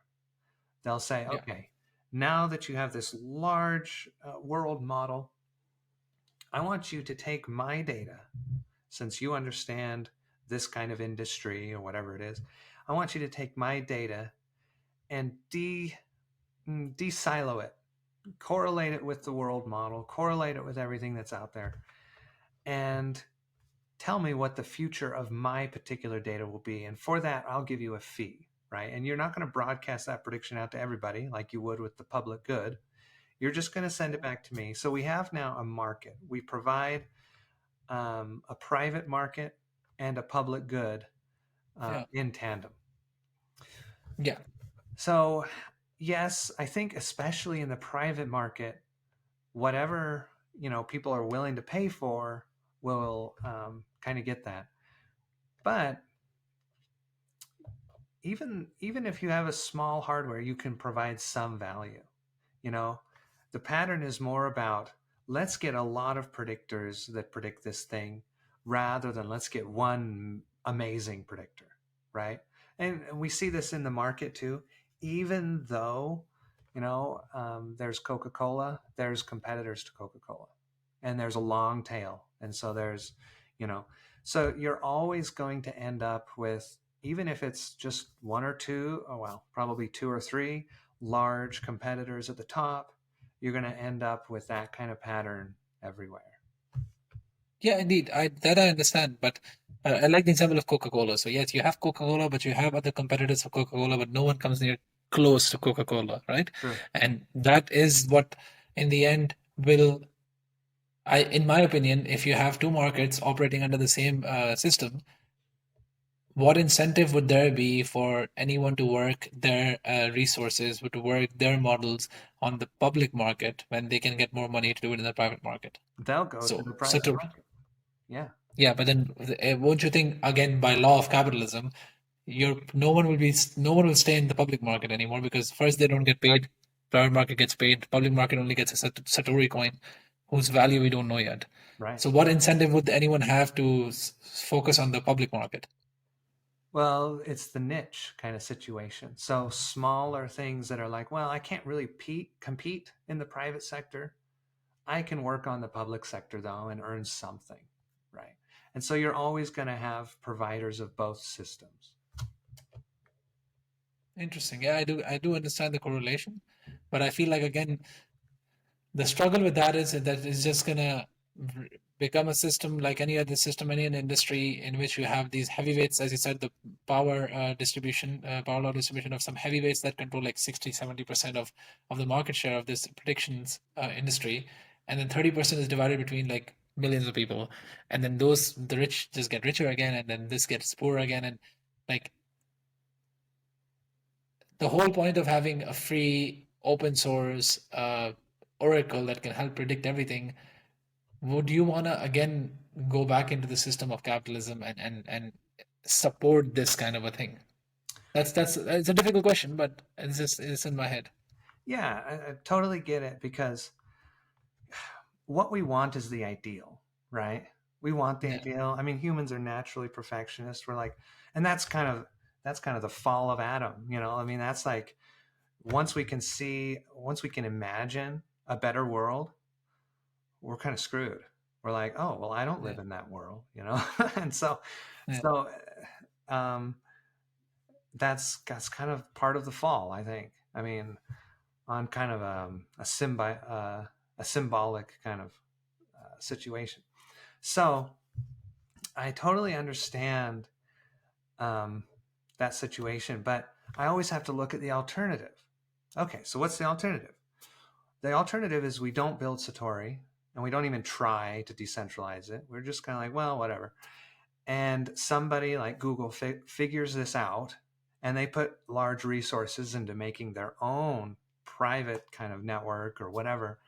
They'll say, Yeah. okay, now that you have this large world model, I want you to take my data, since you understand this kind of industry or whatever it is. I want you to take my data and de-silo it, correlate it with the world model, correlate it with everything that's out there, and tell me what the future of my particular data will be. And for that, I'll give you a fee, right? And you're not going to broadcast that prediction out to everybody like you would with the public good. You're just going to send it back to me. So we have now a market. We provide a private market and a public good Yeah. in tandem. Yeah. So, yes, I think especially in the private market, whatever people are willing to pay for will kind of get that. But even if you have a small hardware, you can provide some value. You know, the pattern is more about let's get a lot of predictors that predict this thing rather than let's get one amazing predictor, right? And we see this in the market too. Even though, there's Coca Cola, there's competitors to Coca Cola, and there's a long tail. And so you know, so you're always going to end up with, even if it's just one or two, oh well, probably two or three large competitors at the top, you're going to end up with that kind of pattern everywhere. Yeah, indeed. I understand, but I like the example of Coca-Cola. So yes, you have Coca-Cola, but you have other competitors of Coca-Cola, but no one comes near close to Coca-Cola, right? True. And that is what, in the end, will in my opinion, if you have two markets operating under the same system, what incentive would there be for anyone to work their resources, to work their models on the public market when they can get more money to do it in the private market? They'll go to So, the so private to market. Yeah. Yeah, but then won't you think again by law of capitalism, no one will stay in the public market anymore because first they don't get paid, private market gets paid, public market only gets a Satori coin, whose value we don't know yet. Right. So what incentive would anyone have to focus on the public market? Well, it's the niche kind of situation. So smaller things that are like, well, I can't really compete in the private sector. I can work on the public sector though and earn something, right? And so you're always going to have providers of both systems. Interesting. Yeah, I do understand the correlation, but I feel like again the struggle with that is that it's just gonna become a system like any other system, any other industry in which you have these heavyweights, as you said, the power law distribution of some heavyweights that control like 60-70% of the market share of this predictions industry, and then 30% is divided between like millions of people, and then the rich just get richer again, and then this gets poorer again, and like the whole point of having a free open source oracle that can help predict everything, would you want to again go back into the system of capitalism and support this kind of a thing? That's it's a difficult question, but it's in my head. Yeah, I totally get it, because what we want is the ideal, right? We want the Yeah, ideal. I mean, humans are naturally perfectionists. We're like, and that's kind of the fall of Adam, I mean, that's like, once we can imagine a better world, we're kind of screwed. We're like, oh, well, I don't yeah, live in that world, and so yeah, so um that's kind of part of the fall, I think. I mean, on kind of a symbolic kind of situation. So I totally understand um, that situation, but I always have to look at the alternative. Okay, so what's the alternative? The alternative is we don't build Satori and we don't even try to decentralize it. We're just kind of like, well, whatever. And somebody like Google figures this out, and they put large resources into making their own private kind of network or whatever,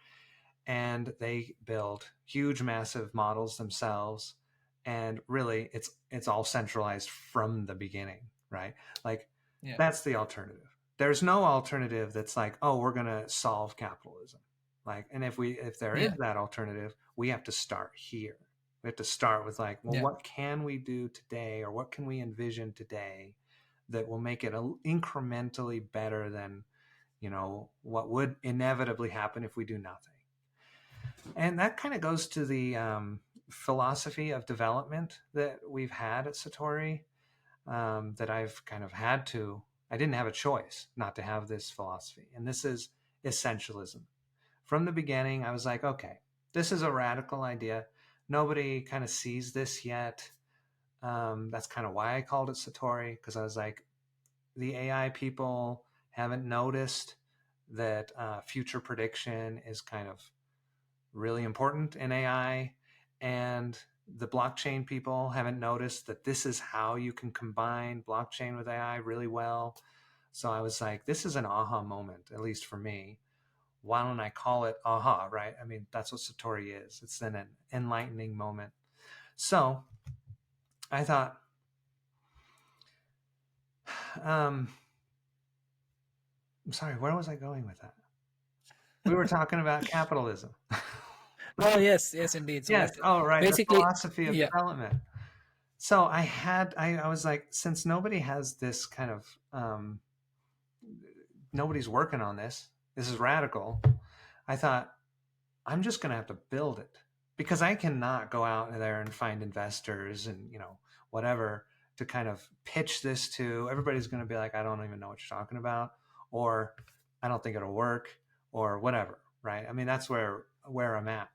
and they build huge massive models themselves, and really it's all centralized from the beginning, right? Like, yeah, that's the alternative. There's no alternative that's like, oh, we're going to solve capitalism. Like, and if there is yeah, that alternative, we have to start here. We have to start with like, well, yeah, what can we do today, or what can we envision today that will make it incrementally better than what would inevitably happen if we do nothing. And that kind of goes to the philosophy of development that we've had at Satori, that I've kind of I didn't have a choice not to have this philosophy. And this is essentialism. From the beginning, I was like, okay, this is a radical idea. Nobody kind of sees this yet. That's kind of why I called it Satori, because I was like, the AI people haven't noticed that future prediction is kind of really important in AI. And the blockchain people haven't noticed that this is how you can combine blockchain with AI really well. So I was like, this is an aha moment, at least for me. Why don't I call it aha, right? I mean, that's what Satori is. It's an enlightening moment. So I thought, I'm sorry, where was I going with that? We were talking about capitalism. Oh yes, yes, indeed. So Yes. Oh, right. The basically, philosophy of yeah, development. So I was like, since nobody has this kind of, nobody's working on this, this is radical. I thought, I'm just going to have to build it because I cannot go out there and find investors and, whatever to kind of pitch this to. Everybody's going to be like, I don't even know what you're talking about, or I don't think it'll work, or whatever. Right. I mean, that's where I'm at.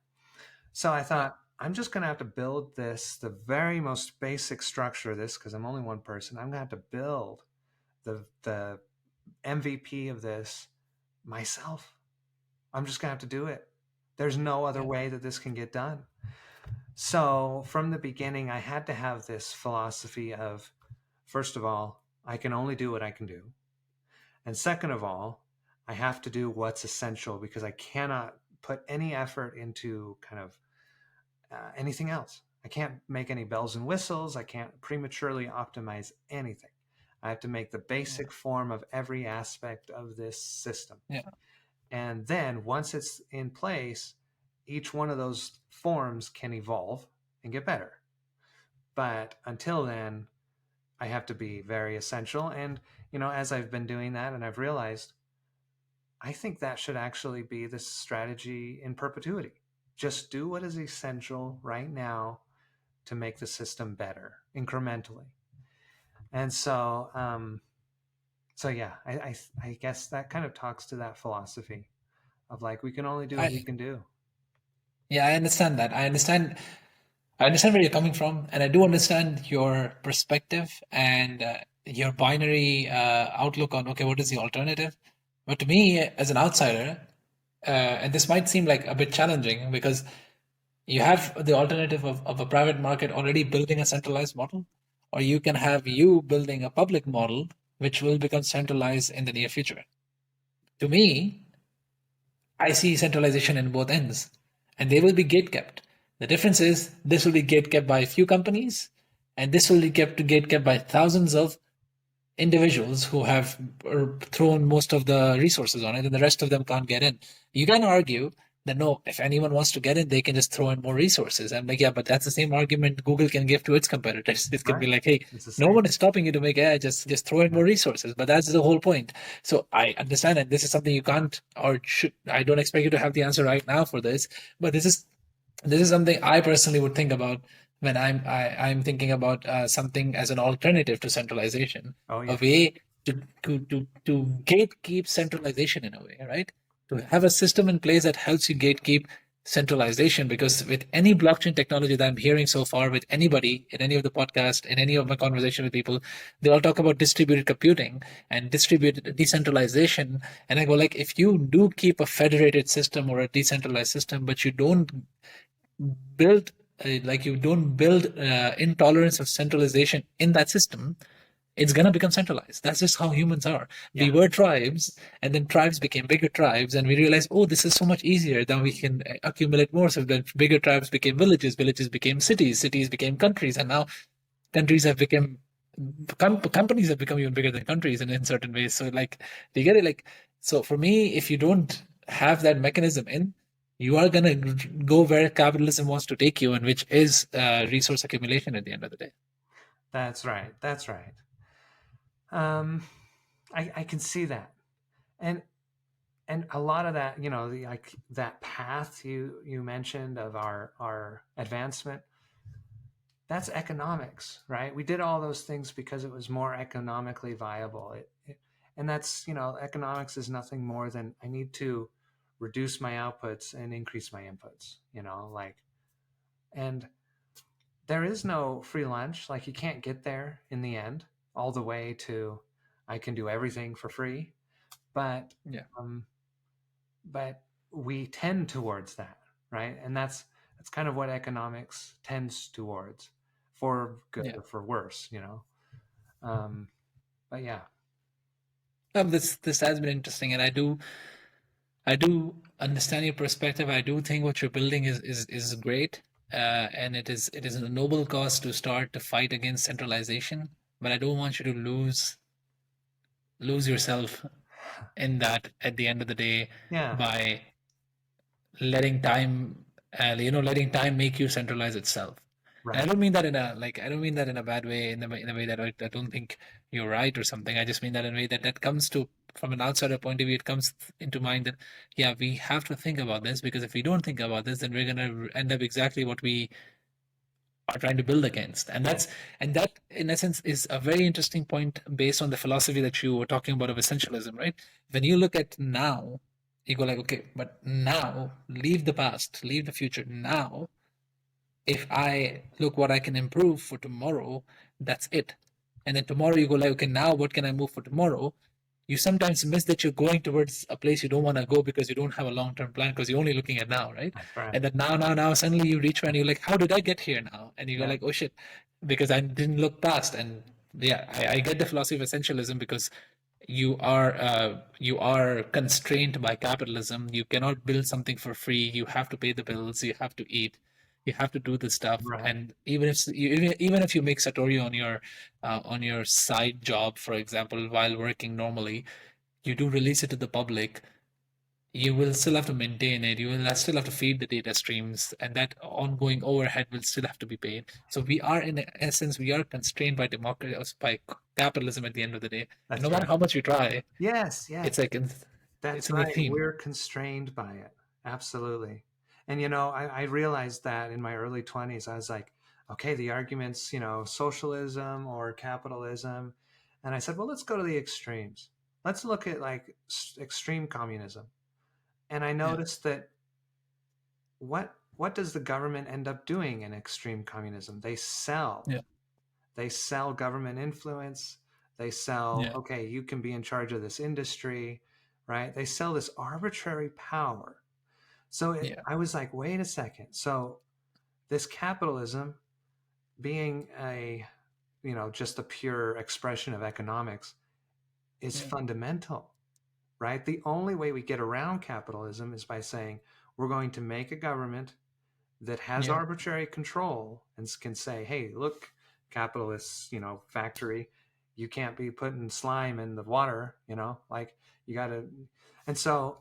So I yeah, thought, I'm just going to have to build this, the very most basic structure of this, because I'm only one person. I'm going to have to build the MVP of this myself. I'm just going to have to do it. There's no other yeah, way that this can get done. So from the beginning, I had to have this philosophy of, first of all, I can only do what I can do. And second of all, I have to do what's essential because I cannot put any effort into kind of anything else. I can't make any bells and whistles. I can't prematurely optimize anything. I have to make the yeah, basic form of every aspect of this system. yeah, And then once it's in place, each one of those forms can evolve and get better. But until then, I have to be very essential. And, as I've been doing that and I've realized, I think that should actually be the strategy in perpetuity. Just do what is essential right now to make the system better incrementally. And so yeah, I guess that kind of talks to that philosophy of like, we can only do what we I can do. yeah, I understand that. I understand where you're coming from, and I do understand your perspective and your binary outlook on okay, what is the alternative? But to me, as an outsider, and this might seem like a bit challenging because you have the alternative of a private market already building a centralized model, or you can have you building a public model which will become centralized in the near future. To me, I see centralization in both ends, and they will be gate kept. The difference is this will be gate kept by a few companies, and this will be gate kept by thousands of individuals who have thrown most of the resources on it, and the rest of them can't get in. You can argue that no, if anyone wants to get in, they can just throw in more resources. I'm like, yeah, but that's the same argument Google can give to its competitors. It can be Right. like, hey, It's the no same. one is stopping you to make AI, just throw in Yeah. more resources. But that's the whole point. So I understand that this is something you can't or should. I don't expect you to have the answer right now for this, but this is something I personally would think about when I'm thinking about something as an alternative to centralization, Oh a yeah. way to gatekeep centralization in a way, right? To have a system in place that helps you gatekeep centralization. Because with any blockchain technology that I'm hearing so far, with anybody in any of the podcast, in any of my conversation with people, they all talk about distributed computing and distributed decentralization. And I go like, if you do keep a federated system or a decentralized system, but you don't build like you don't build intolerance of centralization in that system, it's going to become centralized. That's just how humans are. We Yeah. were tribes, and then tribes became bigger tribes, and we realized, oh, this is so much easier. Then we can accumulate more. So then bigger tribes became villages, villages became cities, cities became countries, and now countries have become companies have become even bigger than countries in certain ways. So like, do you get it? Like, so for me, if you don't have that mechanism in, you are gonna go where capitalism wants to take you, and which is resource accumulation at the end of the day. That's right. That's right. Um, I can see that, and a lot of that, like that path you mentioned of our advancement, that's economics, right? We did all those things because it was more economically viable. And that's, economics is nothing more than I need to reduce my outputs and increase my inputs, like, and there is no free lunch. Like, you can't get there in the end all the way to I can do everything for free, but Yeah. um, but we tend towards that, right? And That's kind of what economics tends towards, for good Yeah. or for worse, um, but yeah. This has been interesting, and I do understand your perspective. I do think what you're building is great, and it is a noble cause to start to fight against centralization. But I don't want you to lose yourself in that at the end of the day Yeah, by letting time letting time make you centralize itself. And I right. don't mean that in a I don't mean that in a bad way, in a way that I don't think you're right or something. I just mean that in a way that comes to, from an outsider point of view, it comes into mind that, yeah, we have to think about this, because if we don't think about this, then we're going to end up exactly what we are trying to build against. And Yeah, that in essence is a very interesting point based on the philosophy that you were talking about of essentialism, right? When you look at now, you go like, okay, but now, leave the past, leave the future. Now, if I look what I can improve for tomorrow, that's it. And then tomorrow you go like, okay, now what can I move for tomorrow? You sometimes miss that you're going towards a place you don't want to go because you don't have a long-term plan, because you're only looking at now, right? that's right. And then now, suddenly you reach when you're like, how did I get here now? And you go Yeah, like, oh shit, because I didn't look past. And yeah, I get the philosophy of essentialism, because you are constrained by capitalism. You cannot build something for free. You have to pay the bills. You have to eat. You have to do this stuff. right. And even if you make Satori on your side job, for example, while working normally, you do release it to the public, you will still have to maintain it. You will still have to feed the data streams, and that ongoing overhead will still have to be paid. So we are, in essence, we are constrained by democracy, by capitalism at the end of the day. And no That's matter right. how much you try, Yes, it's yes. like it's That's in the right. theme. We're constrained by it. Absolutely. And I realized that in my early 20s. I was like, okay, the arguments, socialism or capitalism. And I said, well, let's go to the extremes. Let's look at like extreme communism. And I Yeah, noticed that what does the government end up doing in extreme communism? yeah, They sell government influence. They sell, yeah, okay, you can be in charge of this industry, right? They sell this arbitrary power. yeah, I was like, wait a second. So this capitalism being just a pure expression of economics is yeah, fundamental, right? The only way we get around capitalism is by saying we're going to make a government that has yeah, arbitrary control and can say, hey, look, capitalists, factory, you can't be putting slime in the water, like you got to. And so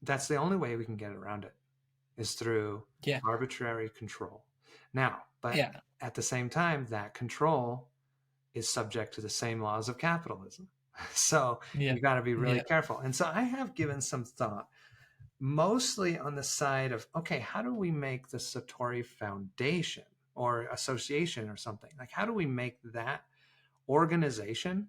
that's the only way we can get around it, is through yeah, arbitrary control. Now, but yeah, at the same time, that control is subject to the same laws of capitalism. So yeah, you got to be really yeah, careful. And so I have given some thought, mostly on the side of, okay, how do we make the Satori Foundation or association or something? Like, how do we make that organization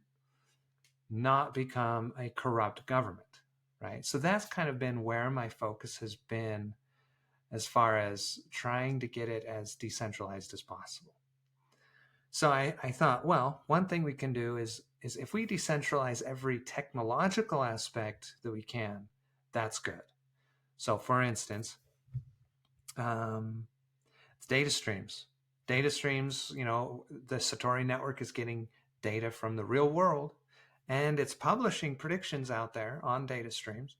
not become a corrupt government? Right. So that's kind of been where my focus has been, as far as trying to get it as decentralized as possible. So I thought, well, one thing we can do is if we decentralize every technological aspect that we can, that's good. So for instance, um, data streams. Data streams, the Satori network is getting data from the real world, and it's publishing predictions out there on data streams.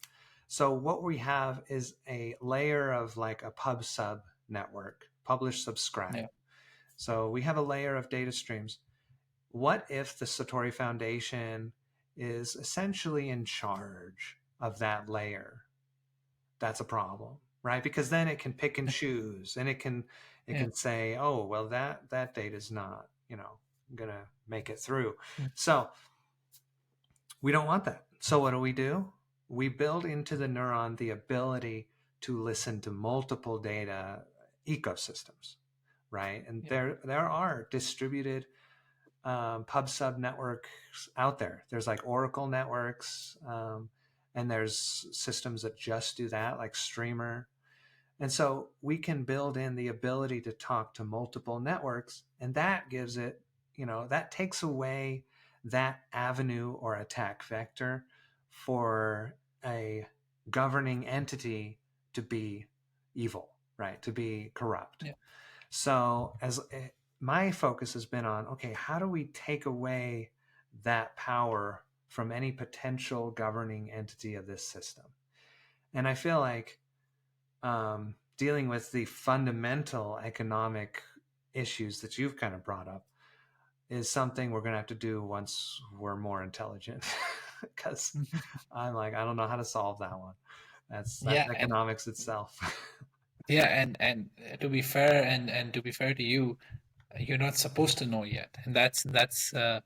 So what we have is a layer of like a pub sub network, publish, subscribe. yeah, So we have a layer of data streams. What if the Satori Foundation is essentially in charge of that layer? That's a problem, right? Because then it can pick and choose, and it yeah, can say, oh, well, that data is not, gonna make it through. yeah, So we don't want that. So what do? We build into the neuron the ability to listen to multiple data ecosystems, right? And yeah, there are distributed pub sub networks out there. There's like Oracle networks, and there's systems that just do that, like Streamer. And so we can build in the ability to talk to multiple networks, and that gives it, that takes away that avenue or attack vector for a governing entity to be evil, right? To be corrupt. Yeah. So as my focus has been on, okay, how do we take away that power from any potential governing entity of this system? And I feel like dealing with the fundamental economic issues that you've kind of brought up is something we're going to have to do once we're more intelligent. Because I'm like, I don't know how to solve that one. That's Yeah, and economics itself. yeah, and to be fair, and to be fair to you, you're not supposed to know yet, and that's a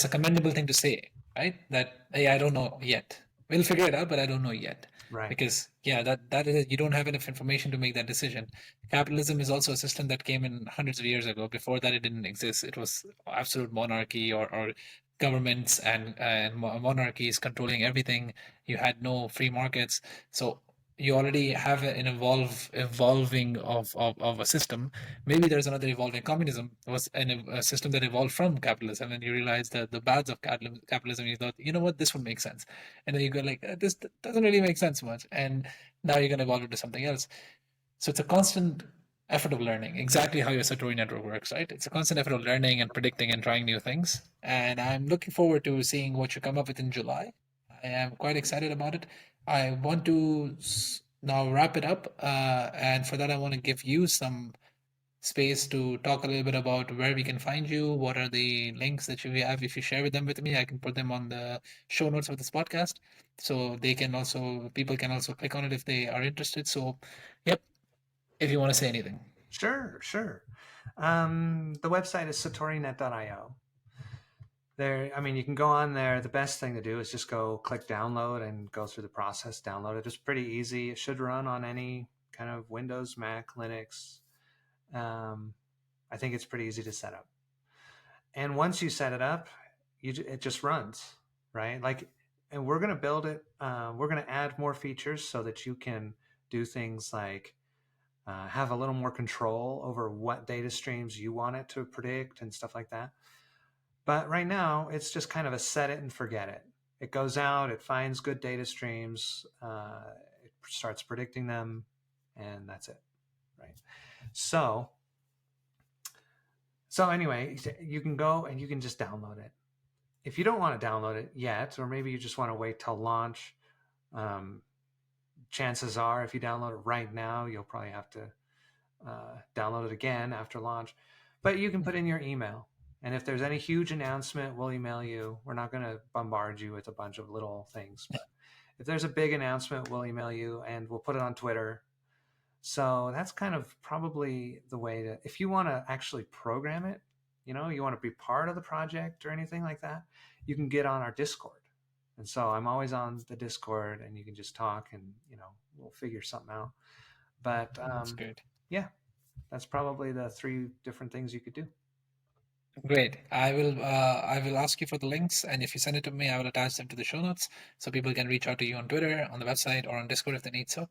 commendable thing to say, right? That, yeah, I don't know yet. We'll figure it out, but I don't know yet. Right. Because yeah, that is, you don't have enough information to make that decision. Capitalism is also a system that came in hundreds of years ago. Before that, it didn't exist. It was absolute monarchy, or governments and monarchies controlling everything. You had no free markets. So you already have an evolving of a system. Maybe there's another evolving. Communism was a system that evolved from capitalism, and you realize that the bads of capitalism, you thought, you know what, this would make sense, and then you go like, this doesn't really make sense much, and now you're going to evolve into something else. So it's a constant effort of learning, exactly how your Satori network works, right? It's a constant effort of learning and predicting and trying new things, and I'm looking forward to seeing what you come up with in July. I am quite excited about it. I want to now wrap it up, and for that, I want to give you some space to talk a little bit about where we can find you. What are the links that you have? If you share with them with me, I can put them on the show notes of this podcast, so they can also people can also click on it if they are interested. So, yep, if you want to say anything. Sure, sure. The website is satorinet.io. There, I mean, you can go on there. The best thing to do is just go click download and go through the process. Download it. It's pretty easy. It should run on any kind of Windows, Mac, Linux. I think it's pretty easy to set up. And once you set it up, it just runs, right? Like, and we're going to build it. We're going to add more features so that you can do things like have a little more control over what data streams you want it to predict and stuff like that. But right now, it's just kind of a set it and forget it. It goes out, it finds good data streams, it starts predicting them, and that's it, right? So anyway, you can go and you can just download it. If you don't want to download it yet, or maybe you just want to wait till launch, chances are if you download it right now, you'll probably have to download it again after launch. But you can put in your email. And if there's any huge announcement, we'll email you. We're not going to bombard you with a bunch of little things. But if there's a big announcement, we'll email you and we'll put it on Twitter. So that's kind of probably the way to, if you want to actually program it, you want to be part of the project or anything like that, you can get on our Discord. And so I'm always on the Discord and you can just talk and, we'll figure something out. But That's good. yeah, that's probably the 3 different things you could do. Great. I will ask you for the links, and if you send it to me, I will attach them to the show notes so people can reach out to you on Twitter, on the website, or on Discord if they need so.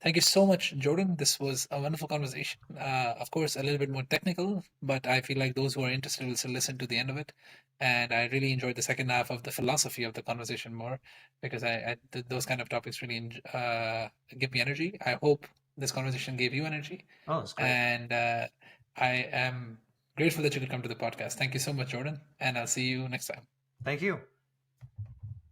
Thank you so much, Jordan. This was a wonderful conversation. Of course, a little bit more technical, but I feel like those who are interested will still listen to the end of it. And I really enjoyed the second half of the philosophy of the conversation more, because those kind of topics really give me energy. I hope this conversation gave you energy. Oh, it's great. And I am grateful that you could come to the podcast. Thank you so much, Jordan. And I'll see you next time. Thank you.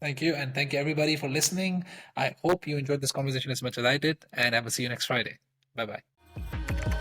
Thank you. And thank you, everybody, for listening. I hope you enjoyed this conversation as much as I did. And I will see you next Friday. Bye bye.